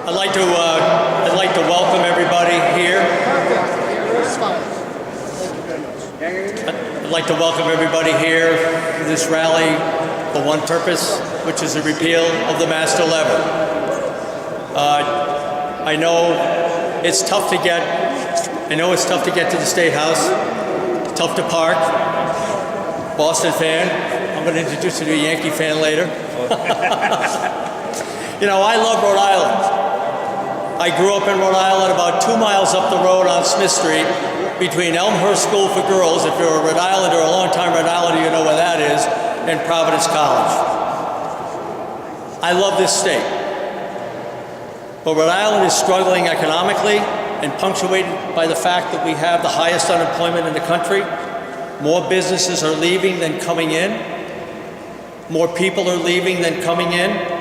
I'd like to welcome everybody here. I'd like to welcome everybody here to this rally for one purpose, which is the repeal of the master lever. I know it's tough to get. To the State House. It's tough to park. Boston fan. I'm going to introduce you to a Yankee fan later. You know, I love Rhode Island. I grew up in Rhode Island, about 2 miles up the road on Smith Street, between Elmhurst School for Girls, if you're a Rhode Islander, a long-time Rhode Islander, you know where that is, and Providence College. I love this state. But Rhode Island is struggling economically and punctuated by the fact that we have the highest unemployment in the country. More businesses are leaving than coming in. More people are leaving than coming in.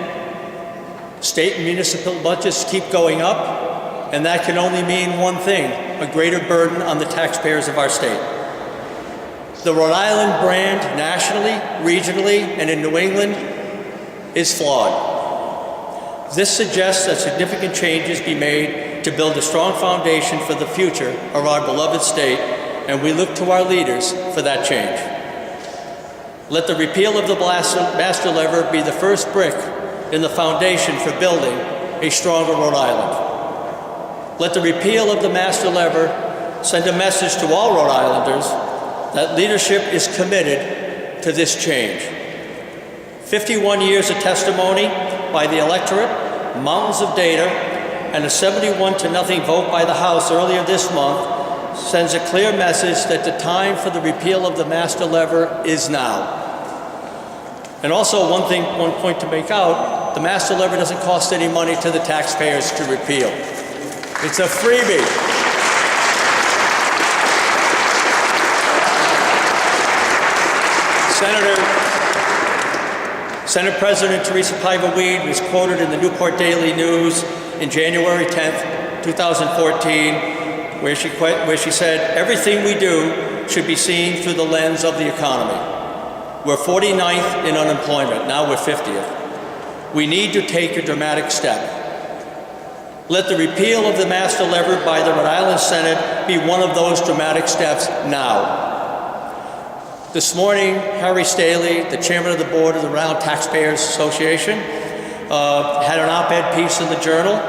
State and municipal budgets keep going up, and that can only mean one thing: a greater burden on the taxpayers of our state. The Rhode Island brand, nationally, regionally, and in New England, is flawed. This suggests that significant changes be made to build a strong foundation for the future of our beloved state, and we look to our leaders for that change. Let the repeal of the master lever be the first brick in the foundation for building a stronger Rhode Island. Let the repeal of the master lever send a message to all Rhode Islanders that leadership is committed to this change. 51 years of testimony by the electorate, mountains of data, and a 71-0 vote by the House earlier this month sends a clear message that the time for the repeal of the master lever is now. And also one point to make out, the master lever doesn't cost any money to the taxpayers to repeal. It's a freebie. Senate President Teresa Paiva was quoted in the Newport Daily News in January 10th, 2014, where she said, "Everything we do should be seen through the lens of the economy. We're 49th in unemployment, now we're 50th. We need to take a dramatic step. Let the repeal of the master lever by the Rhode Island Senate be one of those dramatic steps now." This morning, Harry Staley, the chairman of the board of the Rhode Island Taxpayers Association, had an op-ed piece in the Journal,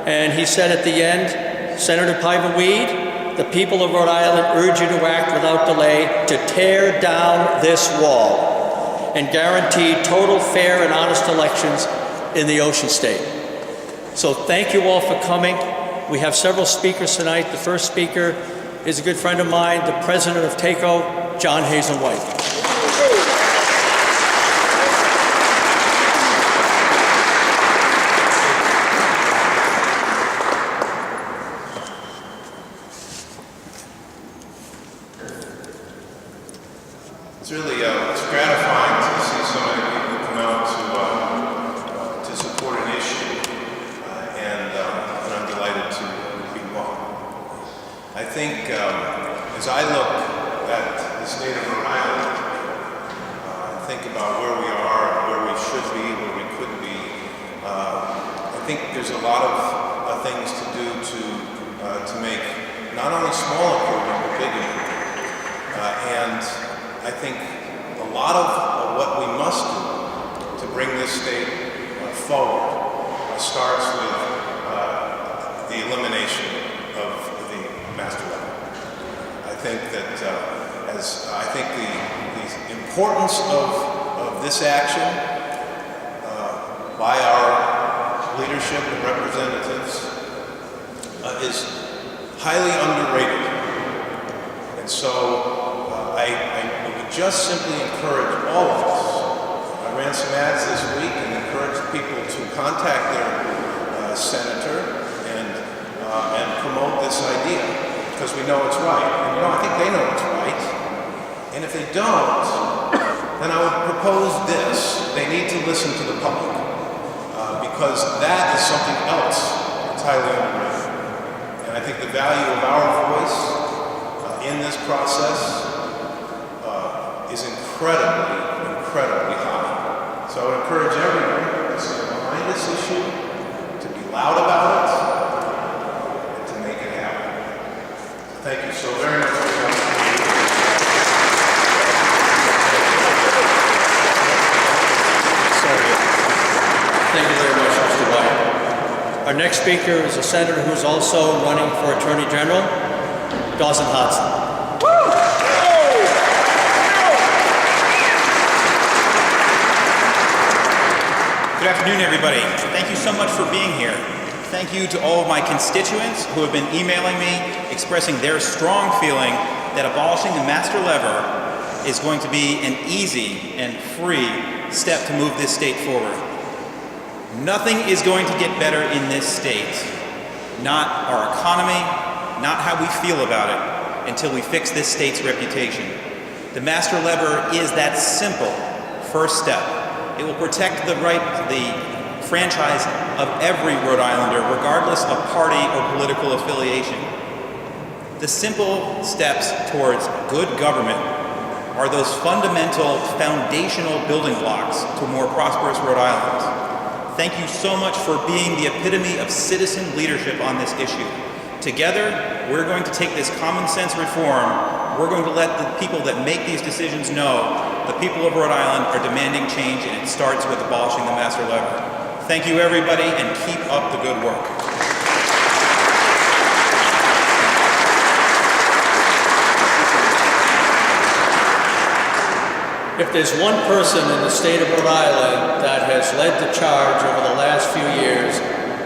and he said at the end, "Senator Paiva, the people of Rhode Island urge you to act without delay to tear down this wall and guarantee total, fair, and honest elections in the Ocean State." So thank you all for coming. We have several speakers tonight. The first speaker is a good friend of mine, the president of TACO, John Hazen-White. It's really it's gratifying to see so many people come out to support an issue, and I'm delighted to be one. I think as I look at the state of Rhode Island, think about where we are, where we should be, where we could be. I think there's a lot of things to do to make not only small improvement but big improvement. And I think a lot of what we must do to bring this state forward starts with the elimination of the master lever. I think that the importance of this action by our leadership and representatives is highly underrated. And so I would just simply encourage all of us. I ran some ads this week and encouraged people to contact their senator and promote this idea, because we know it's right. And I think they know it's right. And if they don't, then I would propose this: they need to listen to the public, because that is something else that's highly underrated. And I think the value of our voice in this process is incredibly high. So I would encourage everyone to stand behind this issue, to be loud about it, and to make it happen. Thank you so very much for coming. Thank you very much, Mr. White. Our next speaker is a senator who's also running for Attorney General, Dawson Hodson. Good afternoon, everybody. Thank you so much for being here. Thank you to all of my constituents who have been emailing me, expressing their strong feeling that abolishing the master lever is going to be an easy and free step to move this state forward. Nothing is going to get better in this state, not our economy, not how we feel about it, until we fix this state's reputation. The master lever is that simple first step. It will protect the franchise of every Rhode Islander, regardless of party or political affiliation. The simple steps towards good government are those fundamental, foundational building blocks to a more prosperous Rhode Island. Thank you so much for being the epitome of citizen leadership on this issue. Together, we're going to take this common sense reform. We're going to let the people that make these decisions know the people of Rhode Island are demanding change, and it starts with abolishing the master lever. Thank you, everybody, and keep up the good work. If there's one person in the state of Rhode Island that has led the charge over the last few years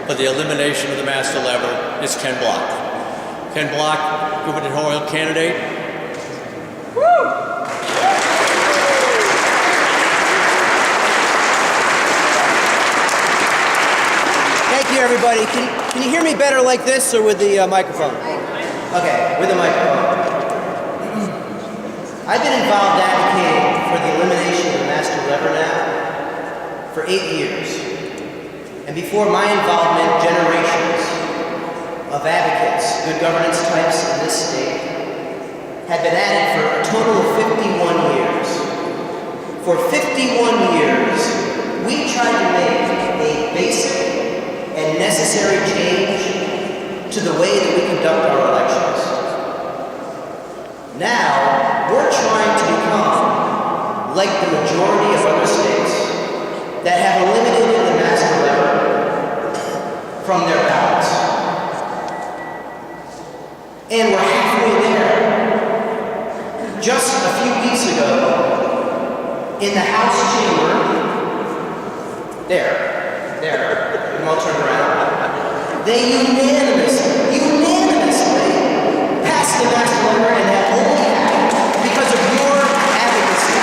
for the elimination of the master lever, it's Ken Block. Ken Block, gubernatorial candidate. Woo! Thank you, everybody. Can you hear me better like this or with the microphone? Okay, with the microphone. I've been involved advocating for the elimination of the master lever now for 8 years. And before my involvement, generations of advocates, good governance types in this state, had been at it for a total of 51 years. For 51 years, we tried to make a basic and necessary change to the way that we conduct our elections. Now, we're trying to become like the majority of other states that have eliminated the master lever from their ballots. And we're halfway there. Just a few weeks ago, in the House chamber, there, I'm all turned around, they unanimously passed the master lever, and that only happened because of your advocacy.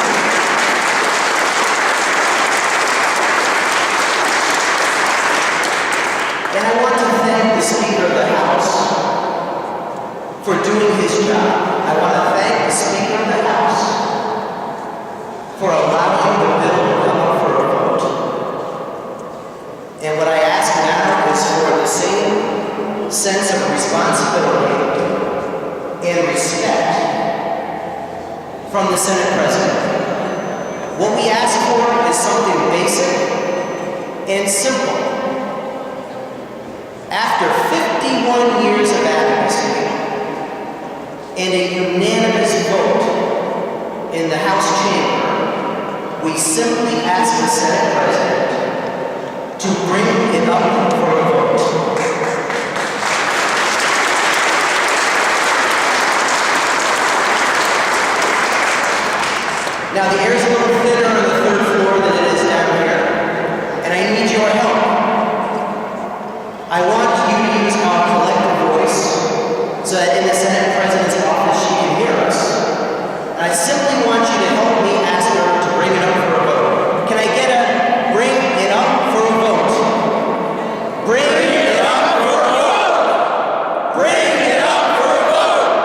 And I want to thank the Speaker of the House for doing his job. I want to thank the Speaker of the House for allowing the bill to come up for a vote. And what I ask now is for the same sense of responsibility and respect from the Senate President. What we ask for is something basic and simple. After 51 years of advocacy and a unanimous vote in the House chamber, we simply ask the Senate President to bring it up for a vote. Now the air is a little thinner on the third floor than it is down here, and I need your help. I want you to use our collective voice so that in the Senate President's office she can hear us. And I simply want you to help me ask her to bring it up for a vote. Can I get a bring it up for a vote? Bring it up for a vote! Bring it up for a vote!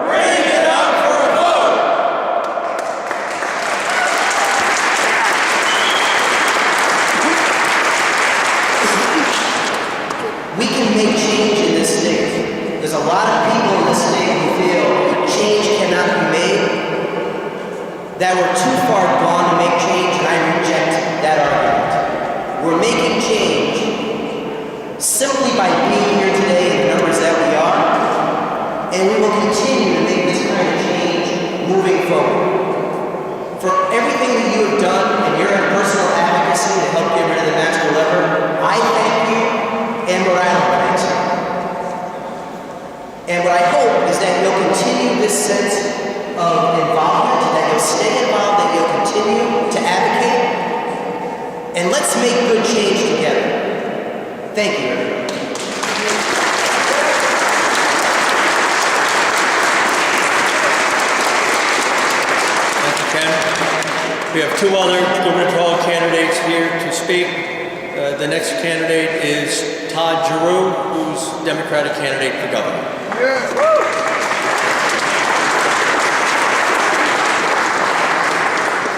Bring it up for a vote! We can make change in this state. There's a lot of people in this state who feel change cannot be made, that we're too far gone to make change, and I reject that argument. We're making change this sense of involvement, that you'll stay involved, that you'll continue to advocate, and let's make good change together. Thank you, everyone. Thank you, Ken. We have two other gubernatorial candidates here to speak. The next candidate is Todd Giroux, who's Democratic candidate for governor.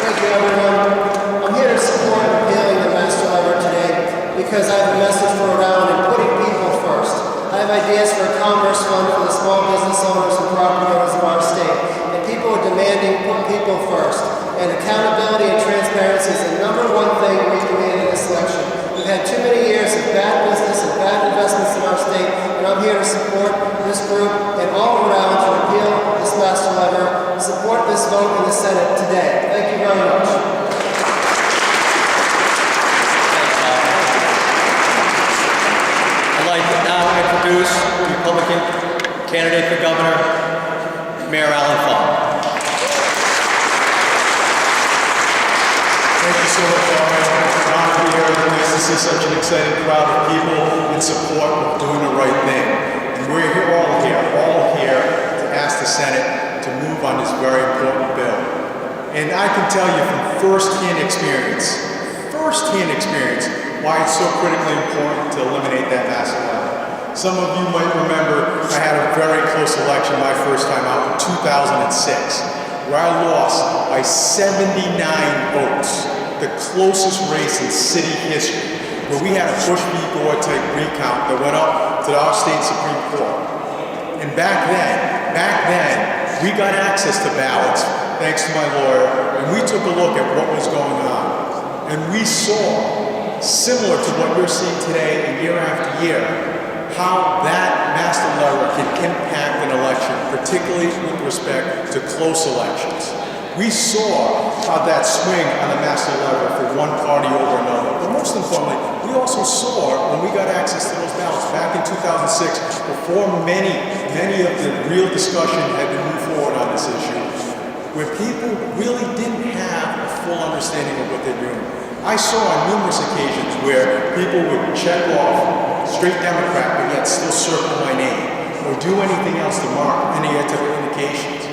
Thank you, everyone. I'm here to support repealing the master lever today because I have a message for Rhode Island and putting people first. I have ideas for a commerce fund for the small business owners and property owners of our state, and people are demanding put people first. And accountability and transparency is the number one thing we demand in this election. We've had too many years of bad business and bad investments in our state, and I'm here to support this group and all of Rhode Island to repeal this master lever, support this vote in the Senate today. Thank you very much. I'd like to now introduce the Republican candidate for governor, Mayor Allan Fung. Thank you so much, Allan. It's an honor to be here. It's nice to see such an excited crowd of people in support of doing the right thing. And we're all here to ask the Senate to move on this very important bill. And I can tell you from first-hand experience, why it's so critically important to eliminate that massive level. Some of you might remember I had a very close election my first time out in 2006, where I lost by 79 votes, the closest race in city history, where we had a Bush v. Gore type recount that went up to our state Supreme Court. And back then, we got access to ballots, thanks to my lawyer, and we took a look at what was going on. And we saw, similar to what you're seeing today and year after year, how that master lever can impact an election, particularly with respect to close elections. We saw how that swing on the master lever for one party over another. But most importantly, we also saw when we got access to those ballots back in 2006, before many of the real discussion had been moved forward on this issue, where people really didn't have a full understanding of what they're doing. I saw on numerous occasions where people would check off straight Democrat, but yet still circle my name, or do anything else to mark any other indications.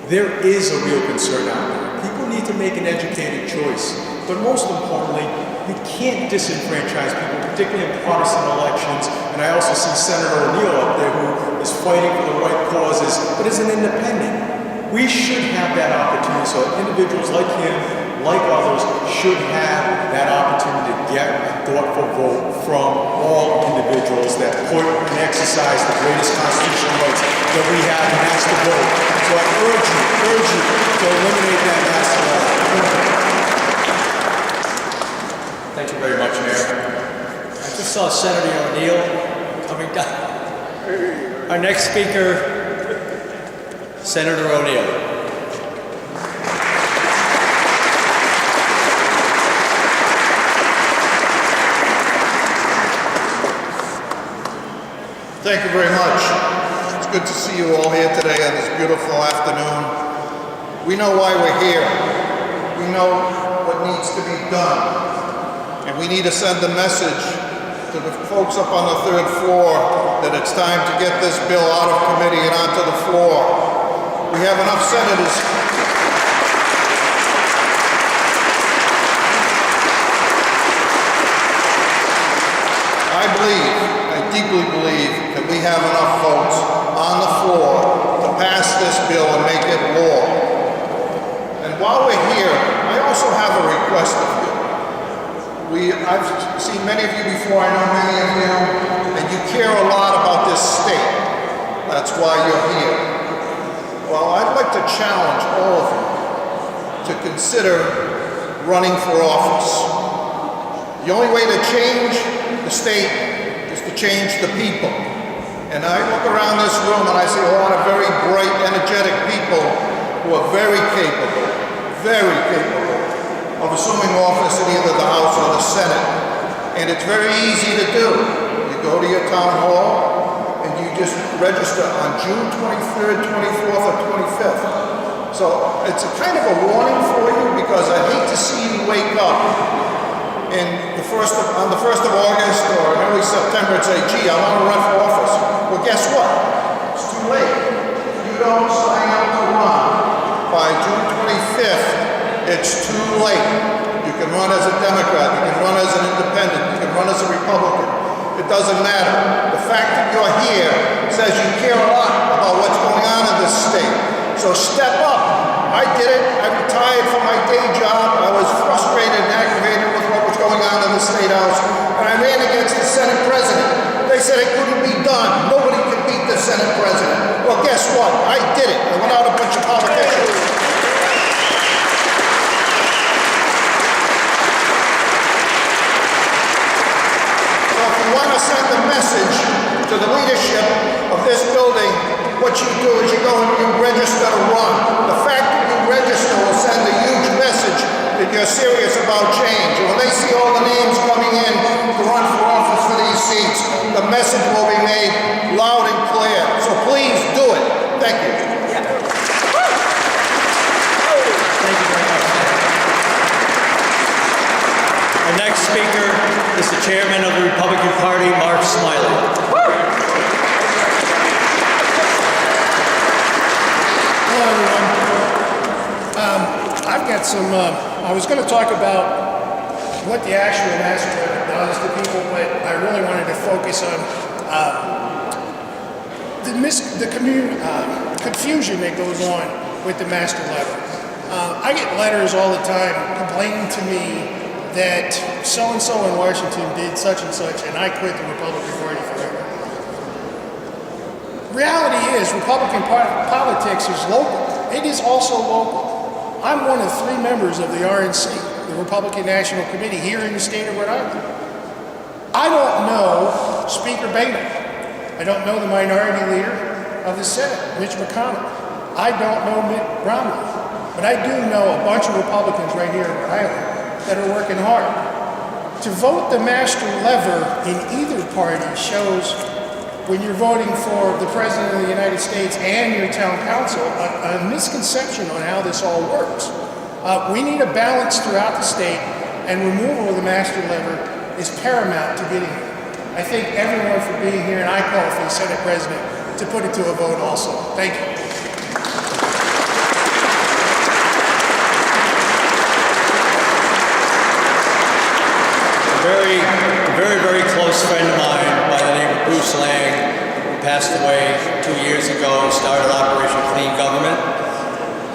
There is a real concern out there. People need to make an educated choice, but most importantly, you can't disenfranchise people, particularly in partisan elections. And I also see Senator O'Neill up there who is fighting for the right causes, but is an independent. We should have that opportunity, so individuals like him, like others, should have that opportunity to get a thoughtful vote from all individuals that put and exercise the greatest constitutional rights that we have, and that's the vote. So I urge you to eliminate that master level. Thank you very much, Mayor. I just saw Senator O'Neill coming down. Our next speaker, Senator O'Neill. Thank you very much. It's good to see you all here today on this beautiful afternoon. We know why we're here. We know what needs to be done. And we need to send a message to the folks up on the third floor that it's time to get this bill out of committee and onto the floor. We have enough senators. I deeply believe that we have enough votes on the floor to pass this bill and make it law. And while we're here, I also have a request of you. I've seen many of you before, I know many of you, and you care a lot about this state. That's why you're here. Well, I'd like to challenge all of you to consider running for office. The only way to change the state is to change the people. And I look around this room and I see a lot of very bright, energetic people who are very capable of assuming office in either the House or the Senate. And it's very easy to do. You go to your town hall and you just register on June 23rd, 24th, or 25th. So it's a kind of a warning for you, because I hate to see you wake up on the 1st of August or early September and say, gee, I want to run for office. Well, guess what? It's too late. If you don't sign up to run by June 25th, it's too late. You can run as a Democrat, you can run as an independent, you can run as a Republican. It doesn't matter. The fact that you're here says you care a lot about what's going on in this state. So step up. I did it. I retired from my day job. I was frustrated and aggravated with what was going on in the State House. And I ran against the Senate President. They said it couldn't be done. Nobody could beat the Senate President. Well, guess what? I did it. I went out a bunch of politicians. So if you want to send a message to the leadership of this building, what you do is you go and you register to run. The fact that you register will send a huge message that you're serious about change. And when they see all the names coming in to run for office for these seats, the message will be made loud and clear. So please do it. Thank you. Thank you very much. Our next speaker is the chairman of the Republican Party, Mark Smiley. Hello, everyone. I've got some, I was going to talk about what the actual master letter does to people, but I really wanted to focus on the confusion that goes on with the master letter. I get letters all the time complaining to me that so-and-so in Washington did such and such, and I quit the Republican Party forever. Reality is, Republican politics is local. It is also local. I'm one of 3 members of the RNC, the Republican National Committee, here in the state of Rhode Island. I don't know Speaker Boehner. I don't know the minority leader of the Senate, Mitch McConnell. I don't know Mitt Romney. But I do know a bunch of Republicans right here in Rhode Island that are working hard. To vote the master lever in either party shows, when you're voting for the President of the United States and your town council, a misconception on how this all works. We need a balance throughout the state, and removal of the master lever is paramount to getting here. I thank everyone for being here, and I call for the Senate President to put it to a vote also. Thank you. Very close friend of mine by the name of Bruce Lang, who passed away 2 years ago, started Operation Clean Government.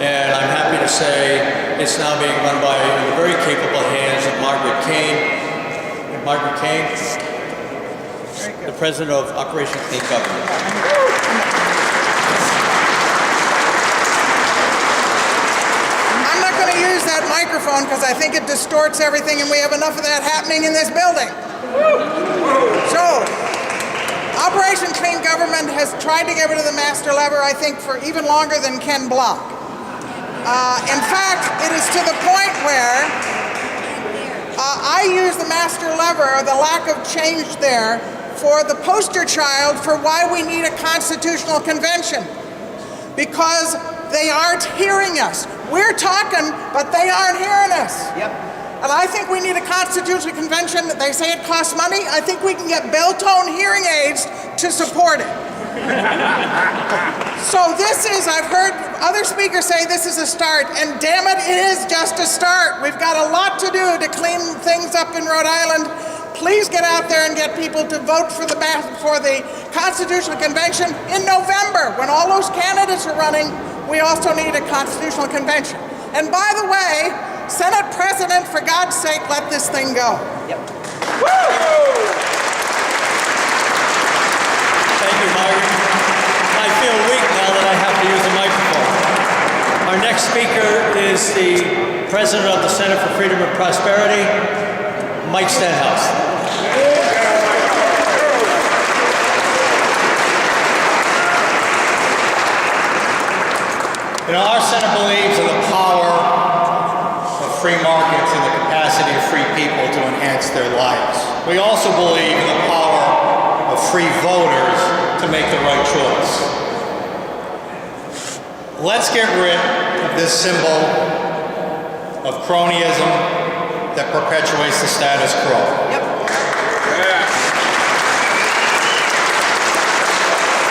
And I'm happy to say it's now being run by the very capable hands of Margaret Kane, the president of Operation Clean Government. I'm not going to use that microphone because I think it distorts everything, and we have enough of that happening in this building. So, Operation Clean Government has tried to get rid of the master lever, I think, for even longer than Ken Block. In fact, it is to the point where I use the master lever, or the lack of change there, for the poster child for why we need a constitutional convention. Because they aren't hearing us. We're talking, but they aren't hearing us. Yep. And I think we need a constitutional convention. They say it costs money. I think we can get Bell-tone hearing aids to support it. So this is, I've heard other speakers say this is a start, and damn it, it is just a start. We've got a lot to do to clean things up in Rhode Island. Please get out there and get people to vote for the Constitutional Convention in November. When all those candidates are running, we also need a Constitutional Convention. And by the way, Senate President, for God's sake, let this thing go. Yep. Woo! Thank you, Margaret. I feel weak now that I have to use a microphone. Our next speaker is the president of the Center for Freedom and Prosperity, Mike Stenhouse. You know, our center believes in the power of free markets and the capacity of free people to enhance their lives. We also believe in the power of free voters to to make the right choice. Let's get rid of this symbol of cronyism that perpetuates the status quo. Yep.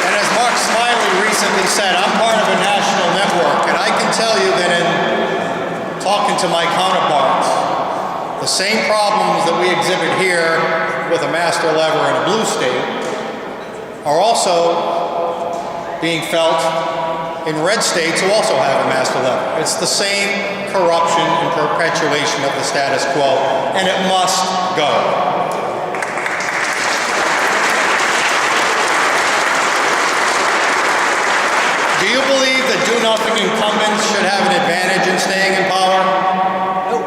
And as Mark Smiley recently said, I'm part of a national network, and I can tell you that in talking to my counterparts, the same problems that we exhibit here with a master lever in a blue state are also being felt in red states who also have a master lever. It's the same corruption and perpetuation of the status quo, and it must go. Do you believe that do-nothing incumbents should have an advantage in staying in power? Nope.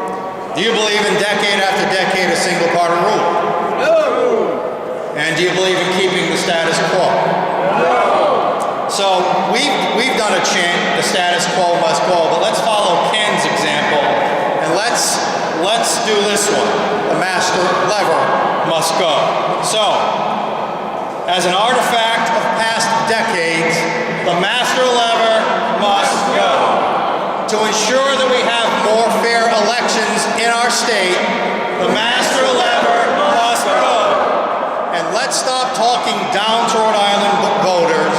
Do you believe in decade after decade of single-party rule? No. And do you believe in keeping the status quo? No. So we've done a chant, the status quo must go, but let's follow Ken's example, and let's do this one. The master lever must go. So, as an artifact of past decades, the master lever must go. To ensure that we have more fair elections in our state, the master lever must go. And let's stop talking down to Rhode Island voters.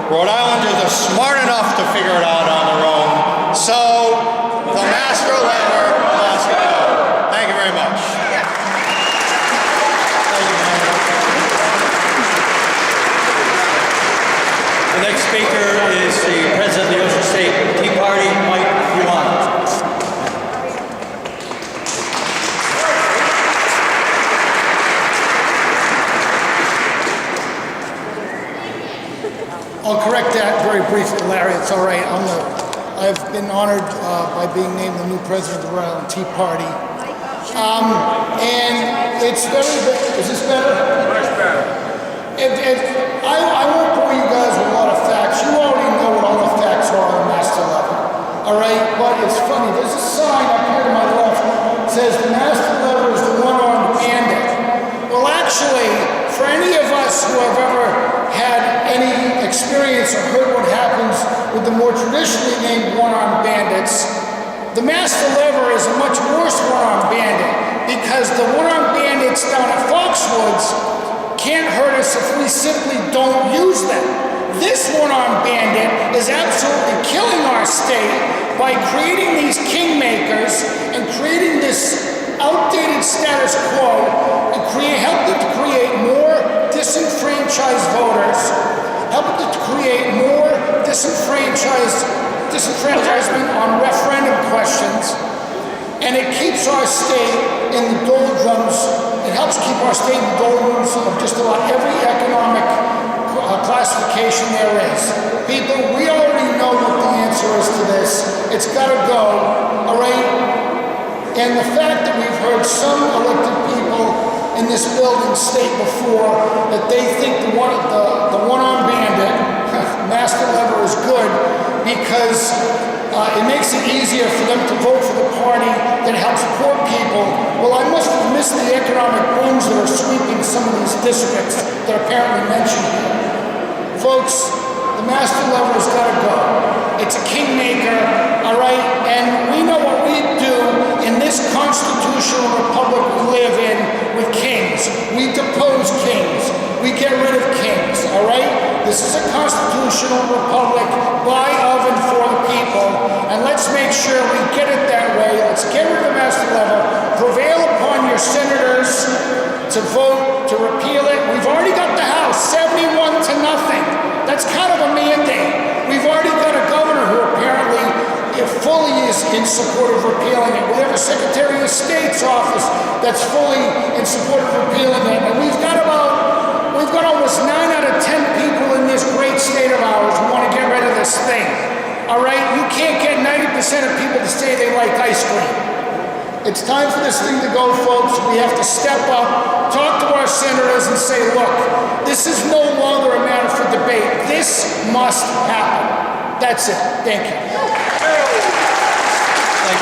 Rhode Islanders are smart enough to figure it out on their own. So, the master lever must go. Thank you very much. The next speaker is the President of the Ocean State Tea Party, Mike Yuan. I'll correct that very briefly, Larry. It's all right. I've been honored by being named the new president of the Rhode Island Tea Party. And it's very, is this better? Much better. I won't bore you guys with a lot of facts. You already know what all the facts are on the master level. All right? But it's funny. There's a sign up here to my left that says the master lever is the one-armed bandit. Well, actually, for any of us who have ever had any experience or heard what happens with the more traditionally named one-armed bandits, the master lever is a much worse one-armed bandit because the one-armed bandits down at Foxwoods can't hurt us if we simply don't use them. This one-armed bandit is absolutely killing our state by creating these kingmakers and creating this outdated status quo and helping to create more disenfranchised voters, helping to create more disenfranchisement on referendum questions, and it keeps our state in the doldrums. It helps keep our state in the doldrums of just about every economic classification there is. People, we already know what the answer is to this. It's got to go, all right? And the fact that we've heard some elected people in this building state before that they think the one-armed bandit, master lever, is good because it makes it easier for them to vote for the party that helps poor people. Well, I must have missed the economic booms that are sweeping some of these districts that are apparently mentioned here. Folks, the master lever has got to go. It's a kingmaker, all right? And we know what we do in this constitutional republic we live in with kings. We depose kings. We get rid of kings, all right? This is a constitutional republic by, of, and for the people. And let's make sure we get it that way. Let's get rid of the master lever. Prevail upon your senators to vote to repeal it. We've already got the House, 71 to nothing. That's kind of a mandate. We've already got a governor who apparently fully is in support of repealing it. We have a Secretary of State's office that's fully in support of repealing it. And we've got almost 9 out of 10 people in this great state of ours who want to get rid of this thing. All right? You can't get 90% of people to say they like ice cream. It's time for this thing to go, folks. We have to step up, talk to our senators and say, look, this is no longer a matter for debate. This must happen. That's it. Thank you. Thank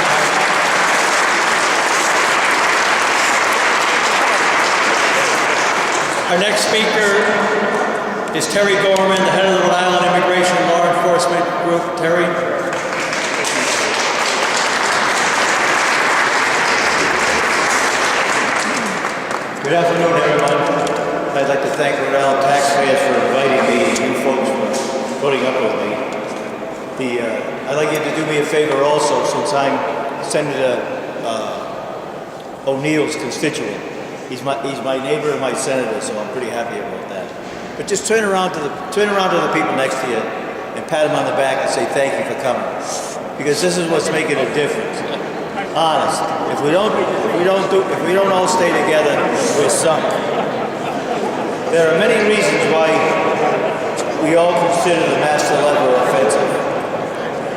you. Our next speaker is Terry Gorman, the head of the Rhode Island Immigration and Law Enforcement Group. Terry. Good afternoon, everyone. I'd like to thank Rhode Island taxpayers for inviting me and you folks for putting up with me. I'd like you to do me a favor also, since I'm Senator O'Neill's constituent. He's my neighbor and my senator, so I'm pretty happy about that. But just turn around to the people next to you and pat them on the back and say thank you for coming, because this is what's making a difference. Honest. If we don't all stay together, we're sunk. There are many reasons why we all consider the master lever offensive.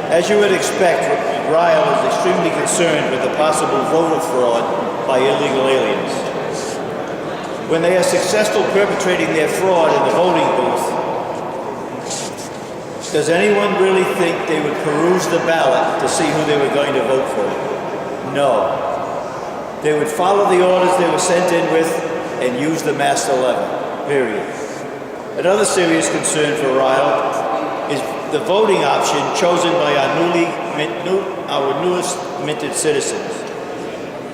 As you would expect, Ryle is extremely concerned with the possible voter fraud by illegal aliens. When they are successful perpetrating their fraud in the voting booth, does anyone really think they would peruse the ballot to see who they were going to vote for? No. They would follow the orders they were sent in with and use the master lever, period. Another serious concern for Ryle is the voting option chosen by our newest minted citizens.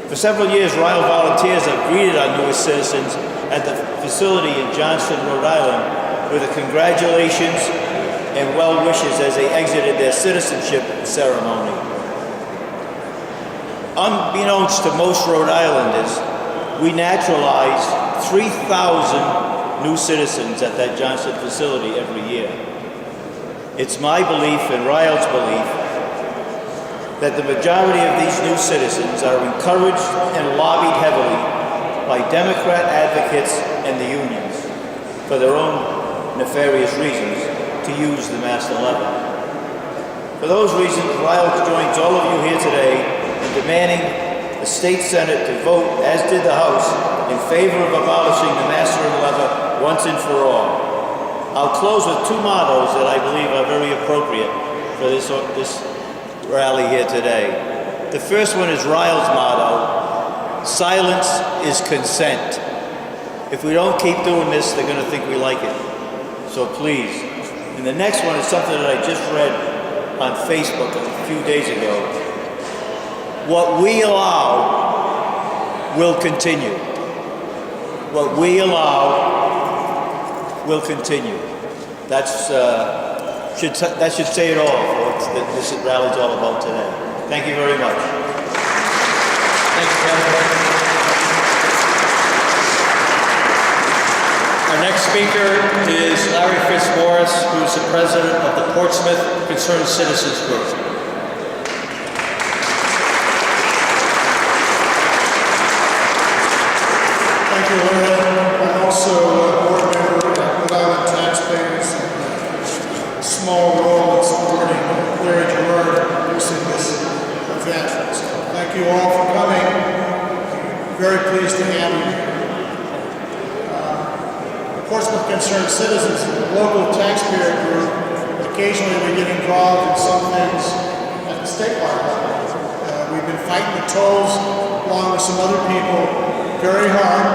For several years, Ryle volunteers have greeted our newest citizens at the facility in Johnston, Rhode Island, with a congratulations and well wishes as they exited their citizenship ceremony. Unbeknownst to most Rhode Islanders, we naturalized 3,000 new citizens at that Johnston facility every year. It's my belief and Ryle's belief that the majority of these new citizens are encouraged and lobbied heavily by Democrat advocates and the unions for their own nefarious reasons to use the master lever. For those reasons, Ryle joins all of you here today in demanding the state Senate to vote, as did the House, in favor of abolishing the master lever once and for all. I'll close with two mottos that I believe are very appropriate for this rally here today. The first one is Ryle's motto: silence is consent. If we don't keep doing this, they're going to think we like it. So please. And the next one is something that I just read on Facebook a few days ago. What we allow will continue. What we allow will continue. That should say it all for what this rally is all about today. Thank you very much. Thank you, Kevin. Our next speaker is Larry Fitzmaurice, who is the president of the Portsmouth Concerned Citizens Group. Thank you, Larry. I'm also a board member of Rhode Island Taxpayers, and a small role in supporting Larry Giroux in producing this event. So thank you all for coming. Very pleased to have you. The Portsmouth Concerned Citizens, a local taxpayer group, occasionally we get involved in some things at the statewide level. We've been fighting the tolls along with some other people very hard.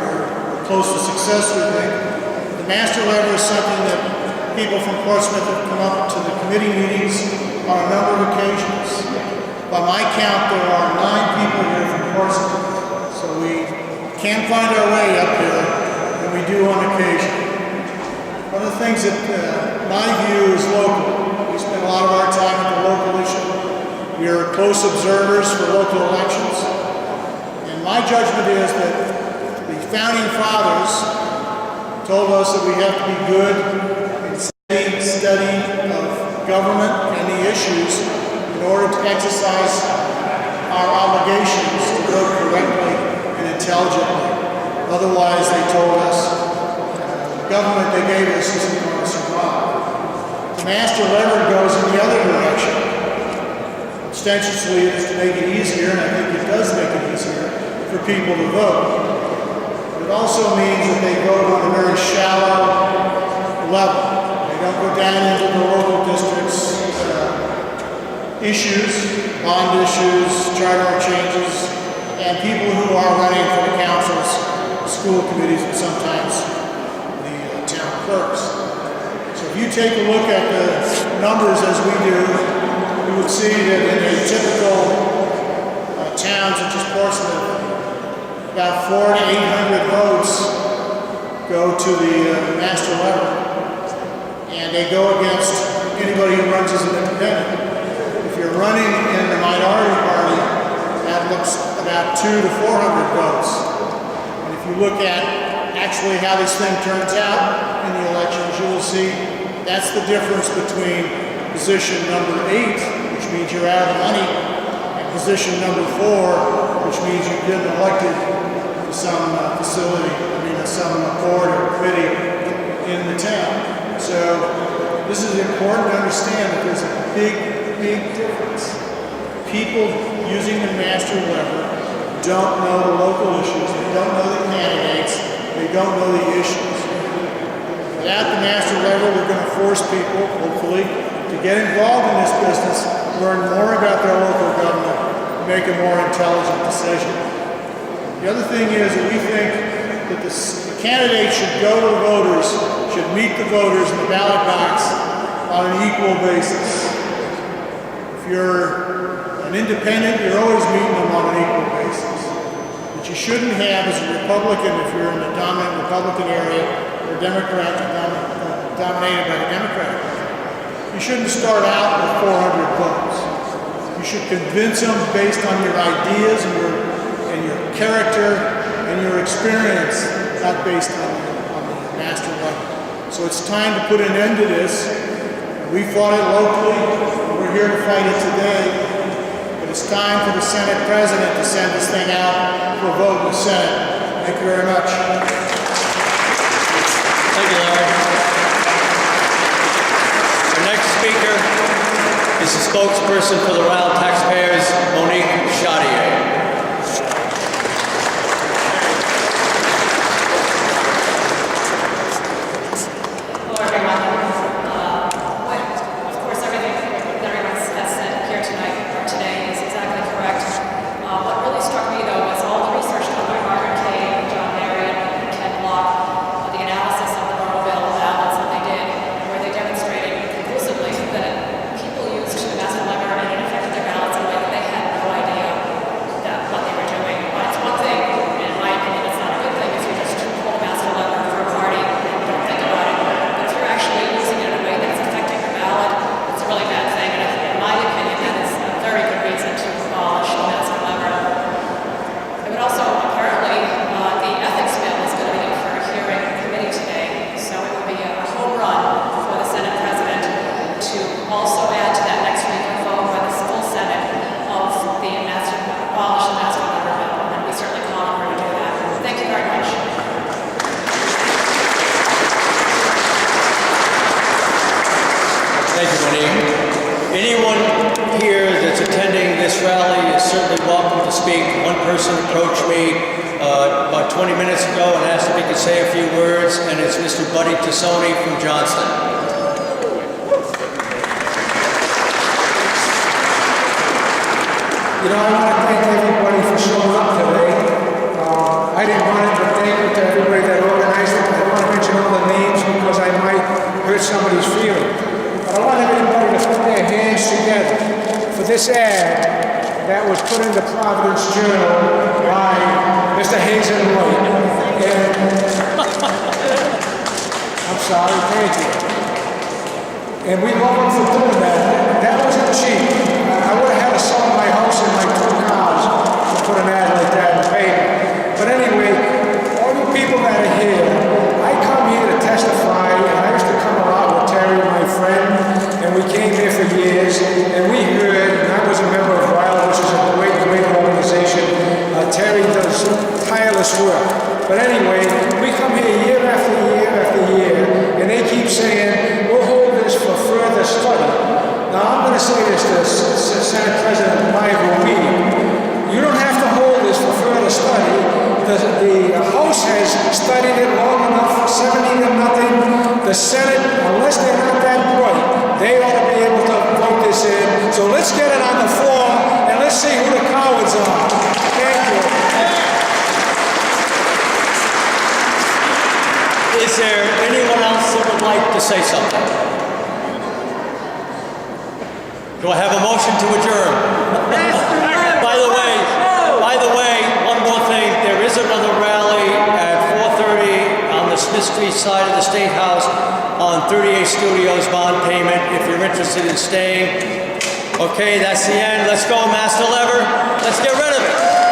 We're close to success, we think. The master lever is something that people from Portsmouth have come up to the committee meetings on a number of occasions. By my count, there are 9 people here from Portsmouth, so we can find our way up here, and we do on occasion. One of the things that, my view, is local. We spend a lot of our time at the local issue. We are close observers for local elections. My judgment is that the founding fathers told us that we have to be good in study of government and the issues in order to exercise our obligations to vote correctly and intelligently. Otherwise, they told us, the government they gave us isn't going to survive. The master lever goes in the other direction. Ostensibly, it's to make it easier, and I think it does make it easier for people to vote. It also means that they vote on a very shallow level. They don't go down into the local districts' issues, bond issues, charter changes, and people who are running for the councils, school committees, and sometimes the town clerks. take a look at the numbers as we do, you would see that in a typical town such as Portsmouth, about 400 to 800 votes go to the master level, and they go against anybody who runs as an independent. If you're running in the minority party, that looks about 200 to 400 votes. And if you look at actually how this thing turns out in the elections, you will see that's the difference between position number 8, which means you're out of the money, and position number 4, which means you've been elected to some some board or committee in the town. So this is important to understand that there's a big difference. People using the master lever don't know the local issues, they don't know the candidates, they don't know the issues. Without the master lever, we're going to force people, hopefully, to get involved in this business, learn more about their local government, make a more intelligent decision. The other thing is that we think that the candidate should go to the voters, should meet the voters in the ballot box on an equal basis. If you're an independent, you're always meeting them on an equal basis. What you shouldn't have is a Republican, if you're in the dominant Republican area, or Democrat, dominated by a Democrat. You shouldn't start out with 400 votes. You should convince them based on your ideas and your character and your experience, not based on the master level. So it's time to put an end to this. We fought it locally, we're here to fight it today, but it's time for the Senate President to send this thing out for a vote in the Senate. Thank you very much. Thank you, Larry. Our next speaker is the spokesperson for the Rhode Island taxpayers, Monique Chaudier. This ad that was put in the Providence Journal by Mr. Hazen White. I'm sorry, thank you. And we love him for doing that. That wasn't cheap. I would have had to sell my house and my 2 cars to put an ad like that in the paper. But anyway, all you people that are here, I come here to testify, and I used to come around with Terry, my friend, and we came here for years, and we heard, and I was a member of RILE, which is a great organization. Terry does tireless work. But anyway, we come here year after year after year, and they keep saying, we'll hold this for further study. Now, I'm going to say this to Senate President Paiva. You don't have to hold this for further study. The House has studied it long enough, 70-0. The Senate, unless they're not that bright, they ought to be able to vote this in. So let's get it on the floor, and let's see who the cowards are. Thank you. Is there anyone else that would like to say something? Do I have a motion to adjourn? By the way, one more thing. There is another rally at 4:30 on the Smith Street side of the State House on 38 Studios bond payment if you're interested in staying. Okay, that's the end. Let's go, Master Lever. Let's get rid of it.